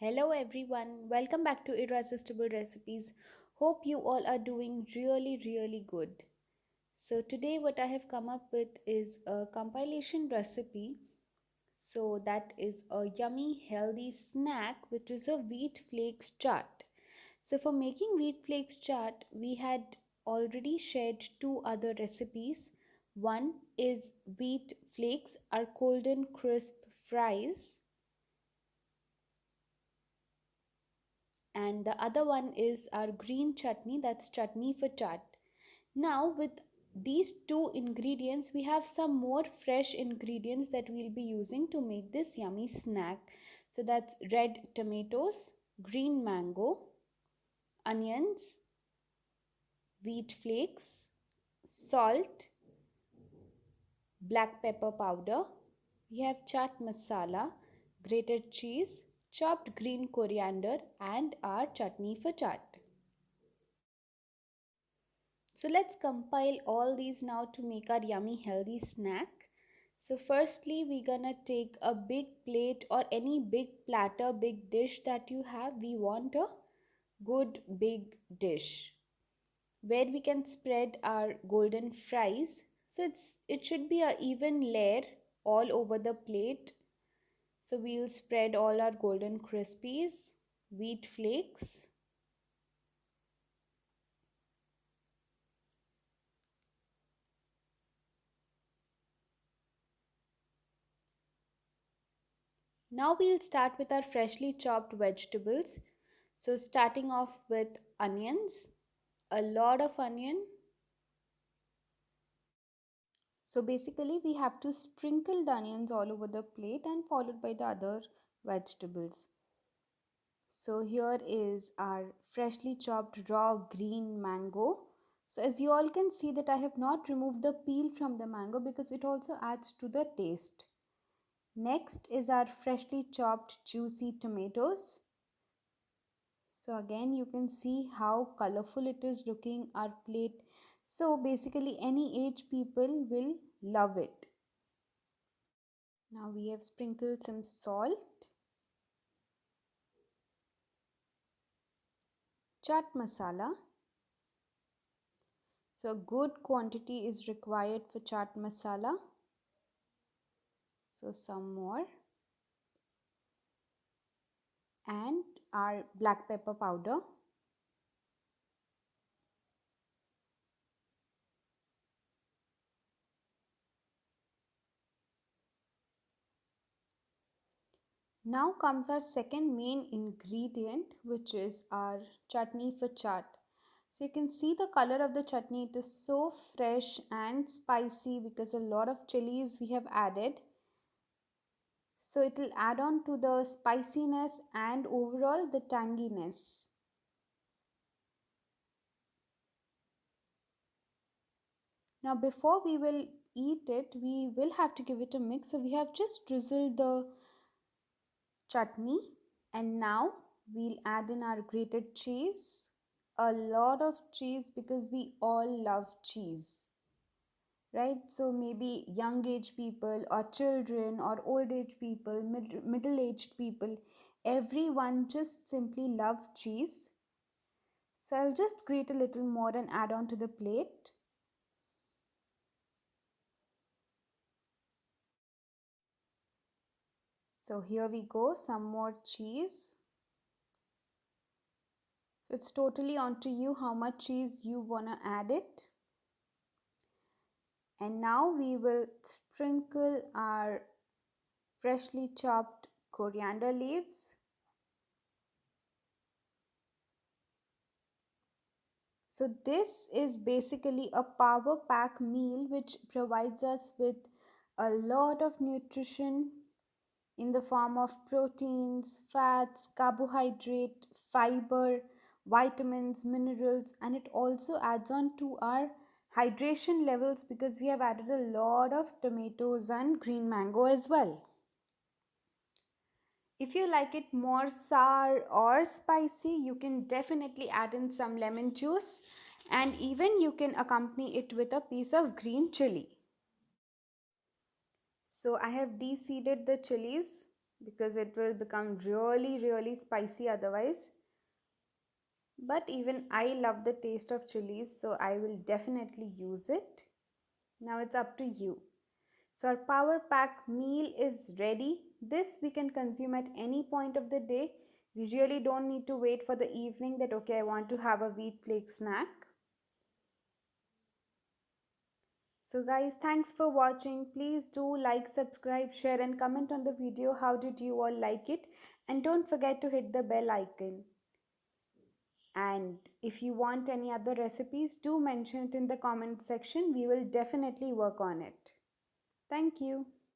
Hello everyone, welcome back to Irresistible Recipes. Hope you all are doing really good. So, today, what I have come up with is a compilation recipe. So, that is a yummy, healthy snack, which is a wheat flakes chaat. So, for making wheat flakes chaat, we had already shared two other recipes. One is wheat flakes, our golden crisp fries, and the other one is our green chutney, that's chutney for chaat. Now with these two ingredients we have some more fresh ingredients that we'll be using to make this yummy snack. So that's red tomatoes, green mango, onions, wheat flakes, salt, black pepper powder, we have chaat masala, grated cheese, chopped green coriander, and our chutney for chaat. So let's compile all these now to make our yummy healthy snack. So firstly, we're gonna take a big plate or any big platter, big dish that you have. We want a good big dish where we can spread our golden fries. So it should be a even layer all over the plate. So we'll spread all our golden crispies, wheat flakes. Now we'll start with our freshly chopped vegetables. So starting off with onions, a lot of onion. So basically we have to sprinkle the onions all over the plate and followed by the other vegetables. So here is our freshly chopped raw green mango. So as you all can see that I have not removed the peel from the mango because it also adds to the taste. Next is our freshly chopped juicy tomatoes. So again you can see how colorful it is looking our plate. So basically any age people will love it. Now we have sprinkled some salt, chaat masala. So good quantity is required for chaat masala. So some more, and our black pepper powder. Now comes our second main ingredient, which is our chutney for chaat. So you can see the color of the chutney, it is so fresh and spicy because a lot of chilies we have added. So it will add on to the spiciness and overall the tanginess. Now before we will eat it, we will have to give it a mix. So we have just drizzled the chutney, and now we'll add in our grated cheese. A lot of cheese because we all love cheese, right? So maybe young age people or children or old age people, middle aged people, everyone just simply love cheese. So I'll just grate a little more and add on to the plate. So here we go, some more cheese. So it's totally on to you how much cheese you wanna add it. And now we will sprinkle our freshly chopped coriander leaves. So this is basically a power pack meal which provides us with a lot of nutrition in the form of proteins, fats, carbohydrate, fiber, vitamins, minerals, and it also adds on to our hydration levels because we have added a lot of tomatoes and green mango as well. If you like it more sour or spicy, you can definitely add in some lemon juice, and even you can accompany it with a piece of green chili. So I have de-seeded the chilies because it will become really, really spicy otherwise. But even I love the taste of chilies, so I will definitely use it. Now it's up to you. So our power pack meal is ready. This we can consume at any point of the day. We really don't need to wait for the evening that okay, I want to have a wheat flake snack. So guys, thanks for watching. Please do like, subscribe, share and comment on the video. How did you all like it? And don't forget to hit the bell icon. And if you want any other recipes, do mention it in the comment section. We will definitely work on it. Thank you.